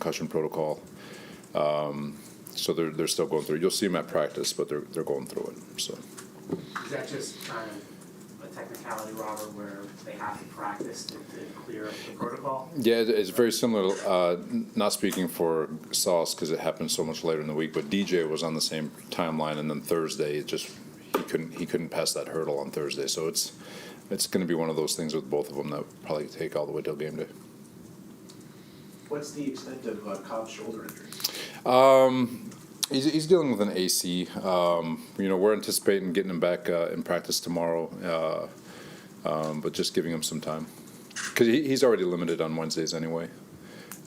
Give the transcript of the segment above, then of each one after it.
concussion protocol. So they're still going through it. You'll see them at practice, but they're going through it. So. Is that just kind of a technicality, Robert, where they have to practice to clear the protocol? Yeah, it's very similar. Not speaking for Sauce because it happened so much later in the week, but DJ was on the same timeline, and then Thursday he couldn't pass that hurdle on Thursday. So it's going to be one of those things with both of them that probably take all the way till game day. What's the extent of Cobb's shoulder injury? He's dealing with an AC. We're anticipating getting him back in practice tomorrow, but just giving him some time because he's already limited on Wednesdays anyway.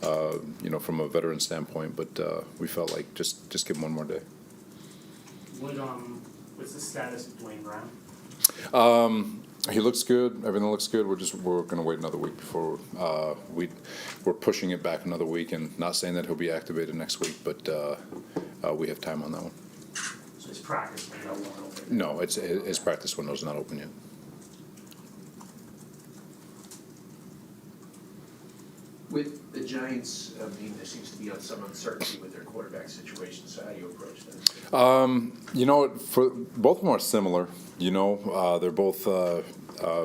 From a veteran standpoint, but we felt like just give him one more day. What's the status of Dwayne Brown? He looks good. Everything looks good. We're going to wait another week before we're pushing it back another week, and not saying that he'll be activated next week, but we have time on that one. So his practice window won't open? No, his practice window's not open yet. With the Giants, there seems to be some uncertainty with their quarterback situation. So how do you approach that? For both of them are similar. They're both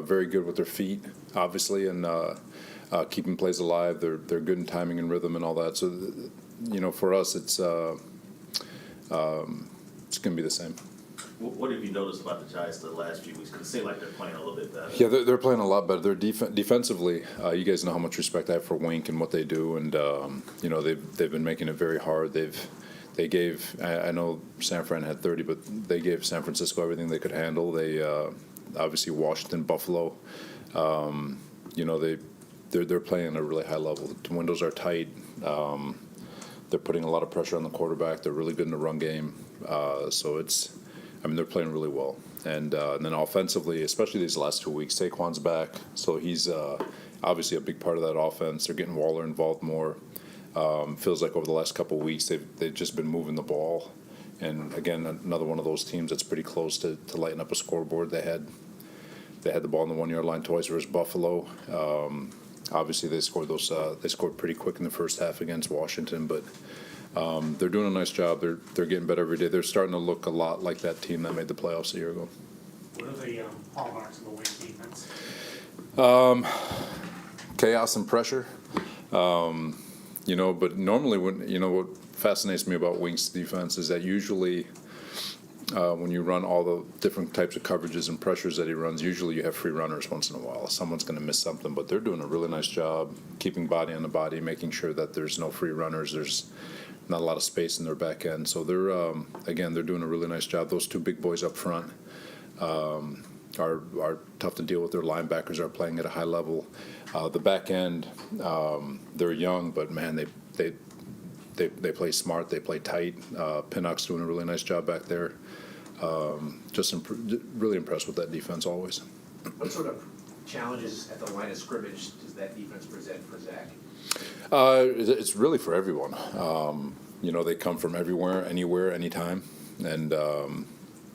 very good with their feet, obviously, and keeping plays alive. They're good in timing and rhythm and all that. So, for us, it's going to be the same. What have you noticed about the Giants the last few weeks? Because it seems like they're playing a little bit better. Yeah, they're playing a lot better. They're defensively. You guys know how much respect I have for Wink and what they do, and they've been making it very hard. They gave. I know San Fran had 30, but they gave San Francisco everything they could handle. They obviously Washington, Buffalo. They're playing at a really high level. The windows are tight. They're putting a lot of pressure on the quarterback. They're really good in the run game. They're playing really well. And then offensively, especially these last 2 weeks, Saquon's back. So he's obviously a big part of that offense. They're getting Waller involved more. Feels like over the last couple of weeks, they've just been moving the ball. And, again, another one of those teams that's pretty close to lighten up a scoreboard. They had the ball on the 1 yard line twice versus Buffalo. Obviously, they scored pretty quick in the first half against Washington, but they're doing a nice job. They're getting better every day. They're starting to look a lot like that team that made the playoffs a year ago. What are the hallmarks of the Wink defense? Chaos and pressure. But normally what fascinates me about Wink's defense is that usually when you run all the different types of coverages and pressures that he runs, usually you have free runners once in a while. Someone's going to miss something, but they're doing a really nice job keeping body on the body, making sure that there's no free runners. There's not a lot of space in their back end. So they're doing a really nice job. Those two big boys up front are tough to deal with. Their linebackers are playing at a high level. The back end, they're young, but man, they play smart. They play tight. Pinnock's doing a really nice job back there. Really impressed with that defense always. What sort of challenges at the line of scrimmage does that defense present for Zach? It's really for everyone. They come from everywhere, anywhere, anytime, and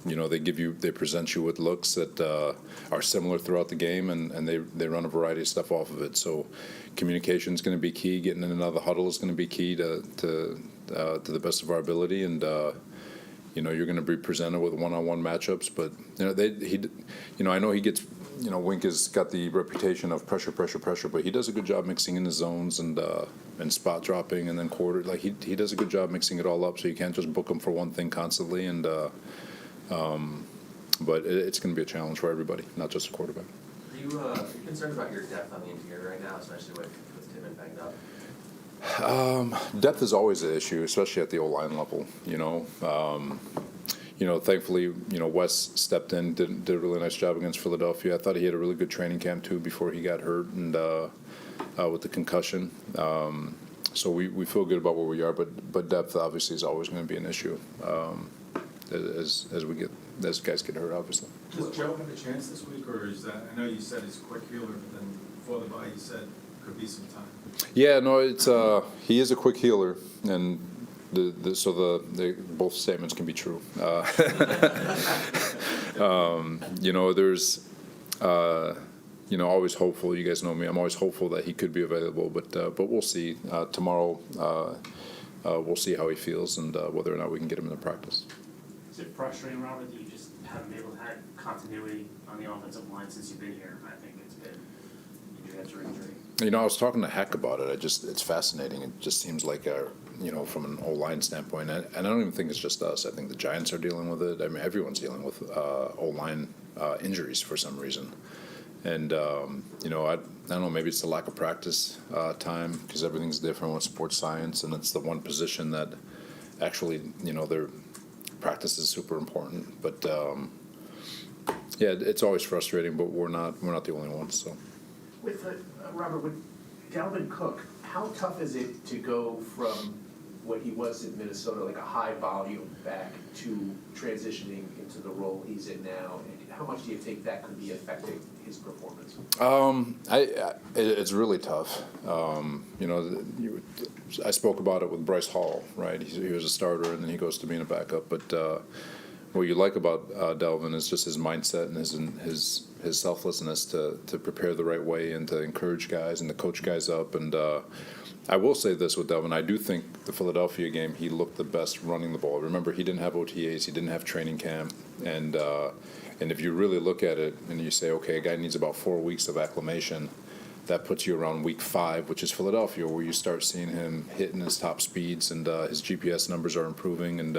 they present you with looks that are similar throughout the game, and they run a variety of stuff off of it. So communication is going to be key. Getting in another huddle is going to be key to the best of our ability, and you're going to be presented with one-on-one matchups. But I know he gets. Wink has got the reputation of pressure, but he does a good job mixing in the zones and spot dropping and then quarter. Like he does a good job mixing it all up, so you can't just book him for one thing constantly. And but it's going to be a challenge for everybody, not just the quarterback. Are you concerned about your depth on the interior right now, especially with Timmon banged up? Depth is always an issue, especially at the O-line level. Thankfully, Wes stepped in, did a really nice job against Philadelphia. I thought he had a really good training camp too before he got hurt and with the concussion. So we feel good about where we are, but depth obviously is always going to be an issue as guys get hurt, obviously. Does Joe have a chance this week, or is that? I know you said he's a quick healer, but then before the bye you said could be some time. Yeah, no, it's he is a quick healer, and both statements can be true. There's always hopeful. You guys know me. I'm always hopeful that he could be available, but we'll see. Tomorrow, we'll see how he feels and whether or not we can get him into practice. Is it frustrating, Robert, that you just haven't been able to have continuity on the offensive line since you've been here? I think it's been injury after injury. I was talking to Heck about it. It's fascinating. It just seems like, from an O-line standpoint, and I don't even think it's just us. I think the Giants are dealing with it. I mean, everyone's dealing with O-line injuries for some reason. And, I don't know, maybe it's the lack of practice time because everything's different with sports science, and it's the one position that actually, their practice is super important. But, it's always frustrating, but we're not the only ones, so. With Robert, with Dalvin Cook, how tough is it to go from what he was in Minnesota, like a high volume back, to transitioning into the role he's in now? And how much do you think that could be affecting his performance? It's really tough. I spoke about it with Bryce Hall, right? He was a starter, and then he goes to being a backup. But what you like about Dalvin is just his mindset and his selflessness to prepare the right way and to encourage guys and to coach guys up. And I will say this with Dalvin, I do think the Philadelphia game, he looked the best running the ball. Remember, he didn't have OTAs, he didn't have training camp, and if you really look at it and you say, okay, a guy needs about 4 weeks of acclimation, that puts you around week 5, which is Philadelphia, where you start seeing him hitting his top speeds, and his GPS numbers are improving, and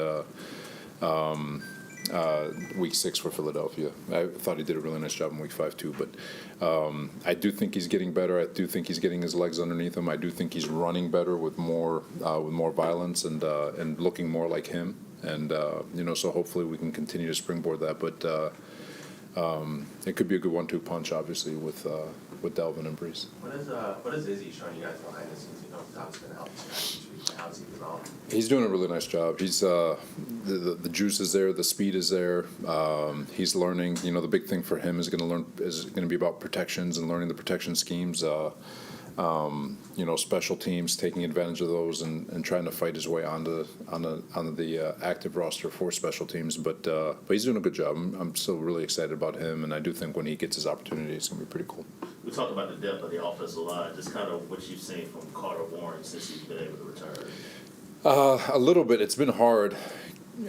week 6 for Philadelphia. I thought he did a really nice job in week 5 too, but I do think he's getting better. I do think he's getting his legs underneath him. I do think he's running better with more violence and looking more like him. And so hopefully we can continue to springboard that. But it could be a good 1-2 punch, obviously, with Dalvin and Brees. What is Izzy showing you guys behind the scenes? Tom's been out this week. How's he developed? He's doing a really nice job. He's the juice is there, the speed is there. He's learning. The big thing for him is going to be about protections and learning the protection schemes. Special teams, taking advantage of those and trying to fight his way onto the active roster for special teams. But he's doing a good job. I'm still really excited about him, and I do think when he gets his opportunity, it's going to be pretty cool. We talked about the depth of the offensive line, just kind of what you've seen from Carter Warren since he's been able to return. A little bit. It's been hard.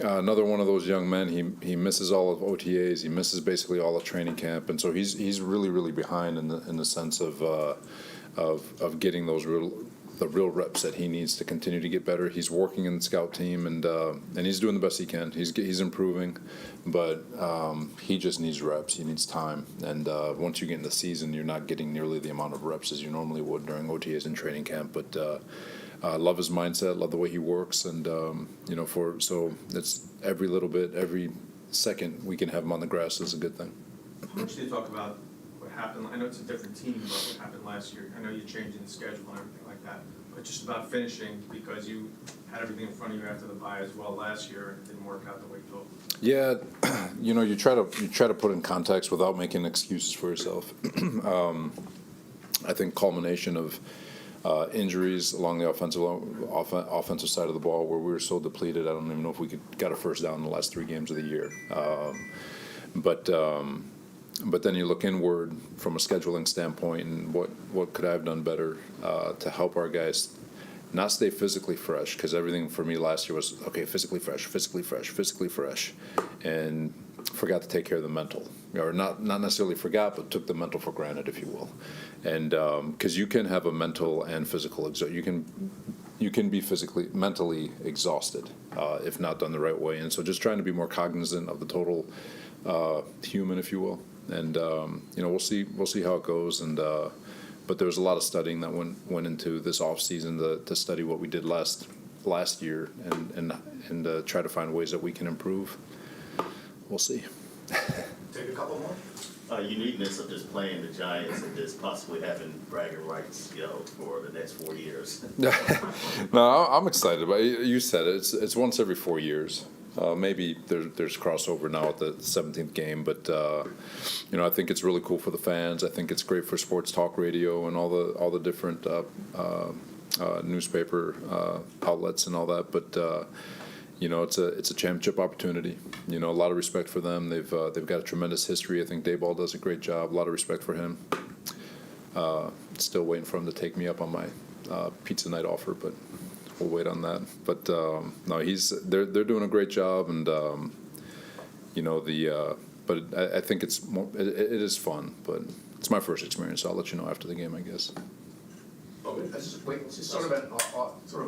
Another one of those young men. He misses all of OTAs. He misses basically all of training camp, and so he's really, really behind in the sense of getting those real reps that he needs to continue to get better. He's working in the scout team, and he's doing the best he can. He's improving, but he just needs reps. He needs time, and once you get in the season, you're not getting nearly the amount of reps as you normally would during OTAs and training camp. But love his mindset, love the way he works, and so it's every little bit, every second we can have him on the grass is a good thing. How much do you talk about what happened? I know it's a different team, but what happened last year? I know you're changing the schedule and everything like that, but just about finishing because you had everything in front of you after the bye as well last year and it didn't work out the way you hoped. Yeah, you try to put in context without making excuses for yourself. I think culmination of injuries along the offensive side of the ball where we were so depleted. I don't even know if we got a first down in the last 3 games of the year. But then you look inward from a scheduling standpoint and what could I have done better to help our guys not stay physically fresh, because everything for me last year was, okay, physically fresh, and forgot to take care of the mental. Or not necessarily forgot, but took the mental for granted, if you will. And because you can have a mental and physical you can be mentally exhausted if not done the right way. And so just trying to be more cognizant of the total human, if you will. And we'll see how it goes. And but there was a lot of studying that went into this off season to study what we did last year and try to find ways that we can improve. We'll see. Take a couple more. Uniqueness of just playing the Giants and just possibly having bragging rights, for the next 4 years. No, I'm excited about it. You said it. It's once every 4 years. Maybe there's crossover now at the 17th game, but I think it's really cool for the fans. I think it's great for sports talk radio and all the different newspaper outlets and all that. But it's a championship opportunity. A lot of respect for them. They've got a tremendous history. I think Dayball does a great job. A lot of respect for him. Still waiting for him to take me up on my pizza night offer, but we'll wait on that. But no, they're doing a great job, and but I think it's more. It is fun, but it's my first experience. So I'll let you know after the game, I guess. It's just sort of an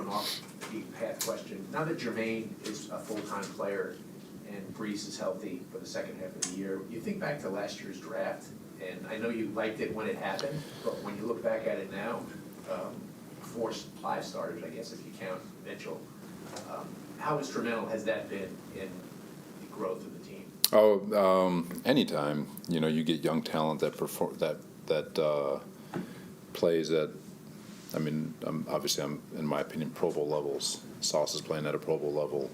off-beat path question. Now that Jermaine is a full-time player and Brees is healthy for the second half of the year, you think back to last year's draft, and I know you liked it when it happened, but when you look back at it now, 5 starters, I guess, if you count Mitchell, how instrumental has that been in the growth of the team? Oh, anytime you get young talent that plays at. I mean, obviously, I'm in my opinion, Pro Bowl levels. Sauce is playing at a Pro Bowl level.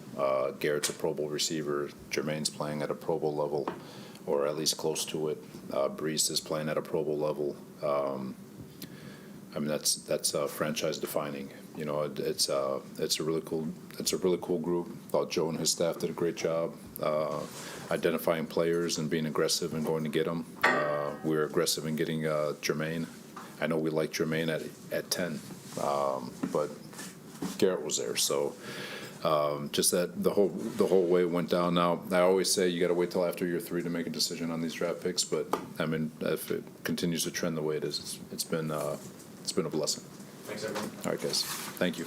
Garrett's a Pro Bowl receiver. Jermaine's playing at a Pro Bowl level, or at least close to it. Brees is playing at a Pro Bowl level. I mean, that's franchise defining. It's a really cool group. Thought Joe and his staff did a great job identifying players and being aggressive and going to get them. We were aggressive in getting Jermaine. I know we like Jermaine at 10, but Garrett was there. So just that the whole way it went down. Now I always say you got to wait till after year 3 to make a decision on these draft picks. But I mean, if it continues to trend the way it is, it's been a blessing. Thanks, everyone. All right, guys. Thank you.